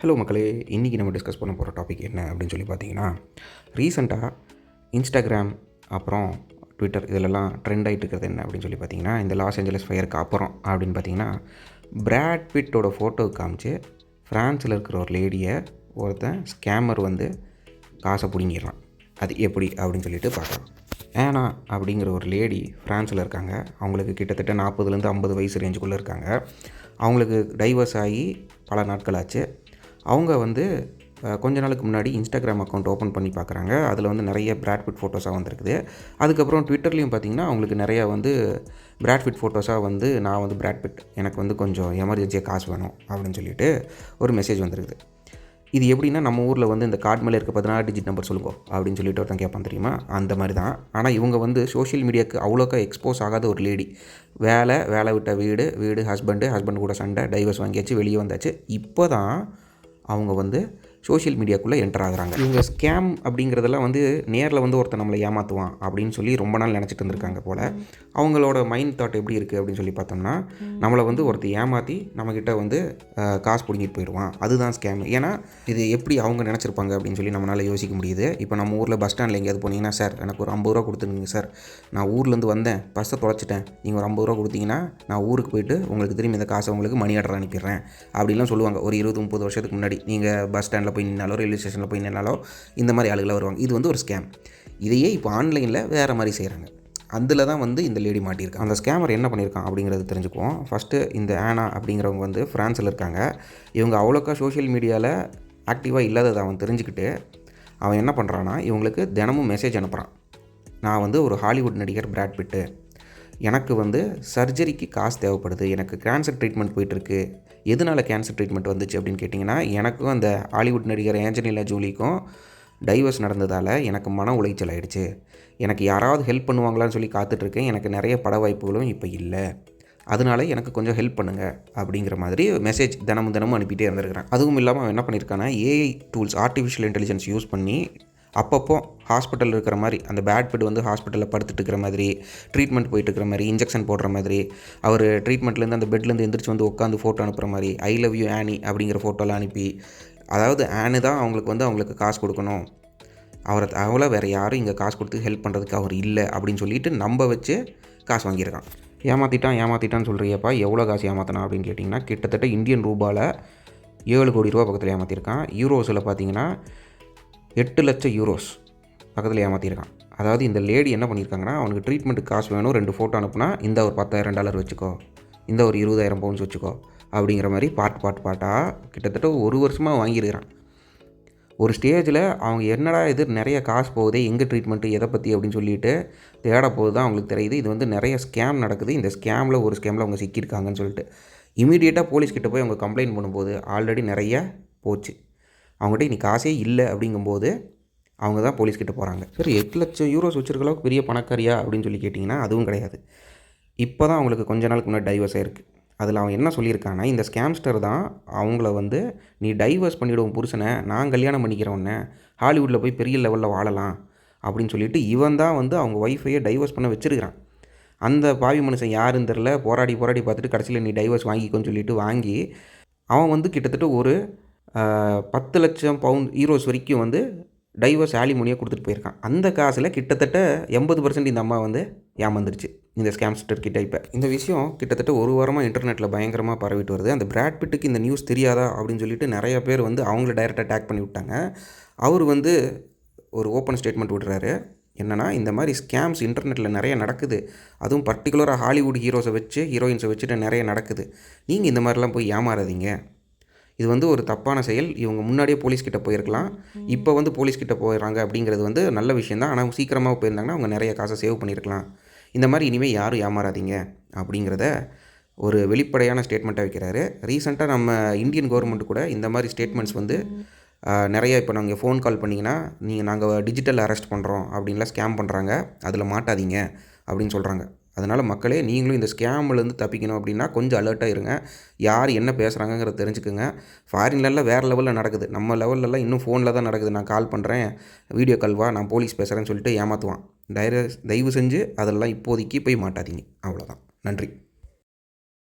Hello மக்களே, இன்றைக்கி நம்ம டிஸ்கஸ் பண்ண போகிற டாபிக் என்ன அப்படின்னு சொல்லி பார்த்தீங்கன்னா, ரீசெண்டாக இன்ஸ்டாகிராம் அப்புறம் ட்விட்டர் இதிலெல்லாம் ட்ரெண்ட் ஆகிட்டு இருக்கிறது என்ன அப்படின்னு சொல்லி பார்த்தீங்கன்னா, இந்த லாஸ் ஏஞ்சலஸ் ஃபயருக்கு அப்புறம் அப்படின்னு பார்த்தீங்கன்னா, பிராட் பிட்டோட ஃபோட்டோ காமிச்சு ஃப்ரான்ஸில் இருக்கிற ஒரு லேடியை ஒருத்தன் ஸ்கேமர் வந்து காசை பிடிங்கிடலாம். அது எப்படி அப்படின்னு சொல்லிட்டு பார்க்கலாம். ஆனா அப்படிங்கிற ஒரு லேடி ஃப்ரான்ஸில் இருக்காங்க. அவங்களுக்கு கிட்டத்தட்ட 40லேருந்து 50 வயசு ரேஞ்சுக்குள்ளே இருக்காங்க. அவங்களுக்கு டைவர்ஸ் ஆகி பல நாட்கள் ஆச்சு. அவங்க வந்து கொஞ்ச நாளுக்கு முன்னாடி இன்ஸ்டாகிராம் அக்கௌண்ட் ஓப்பன் பண்ணி பார்க்குறாங்க. அதில் வந்து நிறைய பிராட் பிட் ஃபோட்டோஸாக வந்திருக்குது. அதுக்கப்புறம் ட்விட்டர்லேயும் பார்த்திங்கன்னா அவங்களுக்கு நிறையா வந்து பிராட் பிட் ஃபோட்டோஸாக வந்து நான் வந்து பிராட் பிட் எனக்கு வந்து கொஞ்சம் எமர்ஜென்சியாக காசு வேணும் அப்படின்னு சொல்லிட்டு ஒரு மெசேஜ் வந்துருக்குது. இது எப்படின்னா, நம்ம ஊரில் வந்து இந்த கார்டு மேலே இருக்க 16 டிஜிட் நம்பர் சொல்லுங்க அப்படின்னு சொல்லிட்டு ஒருத்தன் கேட்பான் தெரியுமா, அந்த மாதிரி தான். ஆனால் இவங்க வந்து சோஷியல் மீடியாவுக்கு அவ்வளோக்கா எக்ஸ்போஸ் ஆகாத ஒரு லேடி. வேலை விட்ட வீடு ஹஸ்பண்ட் கூட சண்டை, டைவர்ஸ் வாங்கியாச்சு, வெளியே வந்தாச்சு. இப்போ தான் அவங்க வந்து சோஷியல் மீடியாக்குள்ளே என்டர் ஆகுறாங்க. இவங்க ஸ்கேம் அப்படிங்கிறதெல்லாம் வந்து நேரில் வந்து ஒருத்தர் நம்மளை ஏமாற்றுவான் அப்படின்னு சொல்லி ரொம்ப நாள் நினச்சிட்டு இருந்திருக்காங்க போல். அவங்களோட மைண்ட் தாட் எப்படி இருக்குது அப்படின்னு சொல்லி பார்த்தோம்னா, நம்மளை வந்து ஒருத்தர் ஏமாற்றி நம்மக்கிட்ட வந்து காசு பிடிங்கிட்டு போயிடுவான், அதுதான் ஸ்கேம். ஏன்னா இது எப்படி அவங்க நினச்சிருப்பாங்க அப்படின்னு சொல்லி நம்மளால் யோசிக்க முடியுது. இப்போ நம்ம ஊரில் பஸ் ஸ்டாண்டில் எங்கேயாவது போனீங்கன்னா, சார் எனக்கு ஒரு 50 ரூபா கொடுத்துருங்க சார், நான் ஊர்லேருந்து வந்தேன், பஸ்ஸை தொலைச்சிட்டேன், நீங்கள் ஒரு 50 ரூபா கொடுத்தீங்கன்னா நான் ஊருக்கு போயிட்டு உங்களுக்கு திரும்பி இந்த காசை உங்களுக்கு மணி ஆர்டர் அனுப்பிடுறேன் அப்படின்லாம் சொல்லுவாங்க. ஒரு 20-30 வருஷத்துக்கு முன்னாடி நீங்கள் பஸ் ஸ்டாண்டில் போய் நின்னாலோ, ரயில்வே ஸ்டேஷனில் போய் நின்னாலோ இந்த மாதிரி ஆளுகளாக வருவாங்க. இது வந்து ஒரு ஸ்கேம். இதையே இப்போ ஆன்லைனில் வேறு மாதிரி செய்கிறாங்க. அதில் தான் வந்து இந்த லேடி மாட்டியிருக்காங்க. அந்த ஸ்கேமர் என்ன பண்ணியிருக்கான் அப்படிங்கிறது தெரிஞ்சுக்குவோம். ஃபஸ்ட்டு இந்த ஆனா அப்படிங்கிறவங்க வந்து ஃப்ரான்ஸில் இருக்காங்க. இவங்க அவ்வளோக்கா சோஷியல் மீடியாவில் ஆக்டிவாக இல்லாததை அவன் தெரிஞ்சுக்கிட்டு அவன் என்ன பண்ணுறான்னா, இவங்களுக்கு தினமும் மெசேஜ் அனுப்புகிறான். நான் வந்து ஒரு ஹாலிவுட் நடிகர் பிராட் பிட்டு, எனக்கு வந்து சர்ஜரிக்கு காசு தேவைப்படுது, எனக்கு கேன்சர் ட்ரீட்மெண்ட் போயிட்டுருக்கு, எதனால் கேன்சர் ட்ரீட்மெண்ட் வந்துச்சு அப்படின்னு கேட்டிங்கன்னா, எனக்கும் அந்த ஹாலிவுட் நடிகர் ஏஞ்சலினா ஜோலிக்கும் டைவர்ஸ் நடந்ததால் எனக்கு மன உளைச்சல் ஆகிடுச்சு, எனக்கு யாராவது ஹெல்ப் பண்ணுவாங்களான்னு சொல்லி காத்துட்ருக்கேன், எனக்கு நிறைய பட வாய்ப்புகளும் இப்போ இல்லை, அதனால எனக்கு கொஞ்சம் ஹெல்ப் பண்ணுங்கள் அப்படிங்கிற மாதிரி மெசேஜ் தினமும் அனுப்பிட்டே இருந்திருக்கிறேன். அதுவும் இல்லாமல் அவன் என்ன பண்ணியிருக்கான்னா, AI tools, artificial intelligence use பண்ணி அப்பப்போ ஹாஸ்பிட்டலில் இருக்கிற மாதிரி, அந்த பேட் பிட் வந்து ஹாஸ்பிட்டலில் படுத்துட்டு இருக்கிற மாதிரி, ட்ரீட்மெண்ட் போயிட்டு இருக்கிற மாதிரி, இன்ஜெக்ஷன் போடுற மாதிரி, அவர் ட்ரீட்மெண்ட்லேருந்து அந்த பெட்லேருந்து எந்திரிச்சு வந்து உட்காந்து ஃபோட்டோ அனுப்புகிற மாதிரி, ஐ லவ் யூ ஆனி அப்படிங்கிற ஃபோட்டோலாம் அனுப்பி, அதாவது ஆனி தான் அவங்களுக்கு காசு கொடுக்கணும், அவரை தவிர வேறு யாரும் இங்கே காசு கொடுத்து ஹெல்ப் பண்ணுறதுக்கு அவர் இல்லை அப்படின்னு சொல்லிட்டு நம்ப வச்சு காசு வாங்கியிருக்கான். ஏமாற்றிட்டான்னு சொல்கிறியப்பா, எவ்வளோ காசு ஏமாத்தினா அப்படின்னு கேட்டிங்கன்னா, கிட்டத்தட்ட இந்தியன் ரூபாவில் 7 கோடி ரூபா பக்கத்தில் ஏமாற்றிருக்கான். யூரோஸில் பார்த்தீங்கன்னா 8 லட்சம் யூரோஸ் பக்கத்தில் ஏமாற்றிருக்கான். அதாவது இந்த லேடி என்ன பண்ணியிருக்காங்கன்னா, அவனுக்கு ட்ரீட்மெண்ட்டுக்கு காசு வேணும், 2 ஃபோட்டோ அனுப்புனா இந்த ஒரு $10,000 வச்சுக்கோ, இந்த ஒரு 20,000 பவுண்ட்ஸ் வச்சுக்கோ அப்படிங்கிற மாதிரி பாட்டாக கிட்டத்தட்ட 1 வருஷமாக வாங்கியிருக்கிறான். ஒரு ஸ்டேஜில் அவங்க என்னடா இது நிறைய காசு போகுது, எங்கே ட்ரீட்மெண்ட்டு எதை பற்றி அப்படின்னு சொல்லிட்டு தேட போது தான் அவங்களுக்கு தெரியுது, இது வந்து நிறைய ஸ்கேம் நடக்குது, இந்த ஒரு ஸ்கேமில் அவங்க சிக்கியிருக்காங்கன்னு சொல்லிட்டு இமீடியட்டாக போலீஸ்கிட்ட போய் அவங்க கம்ப்ளைண்ட் பண்ணும்போது ஆல்ரெடி நிறைய போச்சு. அவங்ககிட்ட இன்றைக்கி காசே இல்லை அப்படிங்கும்போது அவங்க தான் போலீஸ்கிட்ட போகிறாங்க. சரி, 8 லட்சம் யூரோஸ் வச்சுருக்க அளவுக்கு பெரிய பணக்காரியா அப்படின்னு சொல்லி கேட்டிங்கன்னா அதுவும் கிடையாது. இப்போ தான் அவங்களுக்கு கொஞ்ச நாளுக்கு முன்னாடி டைவர்ஸ் ஆகிருக்கு. அதில் அவன் என்ன சொல்லியிருக்கான்னா, இந்த ஸ்கேம்ஸ்டர் தான் அவங்கள வந்து நீ டைவர்ஸ் பண்ணிவிடுவோம் புருஷனை, நான் கல்யாணம் பண்ணிக்கிறவொன்னே ஹாலிவுட்டில் போய் பெரிய லெவலில் வாழலாம் அப்படின்னு சொல்லிட்டு இவன் தான் வந்து அவங்க ஒய்ஃபையே டைவர்ஸ் பண்ண வச்சுருக்கிறான். அந்த பாவி மனுஷன் யாருன்னு தெரில, போராடி பார்த்துட்டு கடைசியில் நீ டைவர்ஸ் வாங்கிக்கோன்னு சொல்லிட்டு வாங்கி அவன் வந்து கிட்டத்தட்ட ஒரு 10 லட்சம் யூரோஸ் வரைக்கும் வந்து டைவர்ஸ் ஆலிமோனியாக கொடுத்துட்டு போயிருக்கான். அந்த காசில் கிட்டத்தட்ட 80% இந்த அம்மா வந்து ஏமாந்துருச்சு இந்த ஸ்கேம்ஸ்டர் கிட்ட. இப்போ இந்த விஷயம் கிட்டத்தட்ட ஒரு வாரமாக இன்டர்நெட்டில் பயங்கரமாக பரவிட்டு வருது. அந்த பிராட் பிட்டுக்கு இந்த நியூஸ் தெரியாதா அப்படின்னு சொல்லிட்டு நிறைய பேர் வந்து அவங்கள டைரெக்டாக டேக் பண்ணி விட்டாங்க. அவர் வந்து ஒரு ஓப்பன் ஸ்டேட்மெண்ட் விடுறாரு. என்னென்னா, இந்த மாதிரி ஸ்கேம்ஸ் இன்டர்நெட்டில் நிறைய நடக்குது, அதுவும் பர்டிகுலராக ஹாலிவுட் ஹீரோயின்ஸை வச்சுட்டு நிறைய நடக்குது, நீங்கள் இந்த மாதிரிலாம் போய் ஏமாறாதீங்க, இது வந்து ஒரு தப்பான செயல், இவங்க முன்னாடியே போலீஸ்கிட்ட போயிருக்கலாம், இப்போ வந்து போலீஸ்கிட்ட போயிடறாங்க அப்படிங்கிறது வந்து நல்ல விஷயந்தான், ஆனால் சீக்கிரமாக போயிருந்தாங்கன்னா அவங்க நிறைய காசை சேவ் பண்ணியிருக்கலாம், இந்த மாதிரி இனிமேல் யாரும் ஏமாறாதீங்க அப்படிங்கிறத ஒரு வெளிப்படையான ஸ்டேட்மெண்ட்டாக வைக்கிறாரு. ரீசெண்டாக நம்ம இந்தியன் கவர்மெண்ட் கூட இந்த மாதிரி ஸ்டேட்மெண்ட்ஸ் வந்து நிறைய, இப்போ நாங்கள் ஃபோன் கால் பண்ணிங்கன்னா நாங்கள் டிஜிட்டல் அரெஸ்ட் பண்ணுறோம் அப்படின்லாம் ஸ்கேம் பண்ணுறாங்க, அதில் மாட்டாதீங்க அப்படின்னு சொல்கிறாங்க. அதனால் மக்களே, நீங்களும் இந்த ஸ்கேம்லேருந்து தப்பிக்கணும் அப்படின்னா கொஞ்சம் அலர்ட்டாக இருங்க, யார் என்ன பேசுகிறாங்கங்கிறத தெரிஞ்சுக்குங்க. ஃபாரின்லலாம் வேறு லெவலில் நடக்குது, நம்ம லெவல்லலாம் இன்னும் ஃபோனில் தான் நடக்குது, நான் கால் பண்ணுறேன், வீடியோ கால் வா, நான் போலீஸ் பேசுகிறேன்னு சொல்லிட்டு ஏமாற்றுவான். தயவு செஞ்சு அதெல்லாம் இப்போதைக்கு போய் மாட்டாதீங்க. அவ்வளோதான். நன்றி.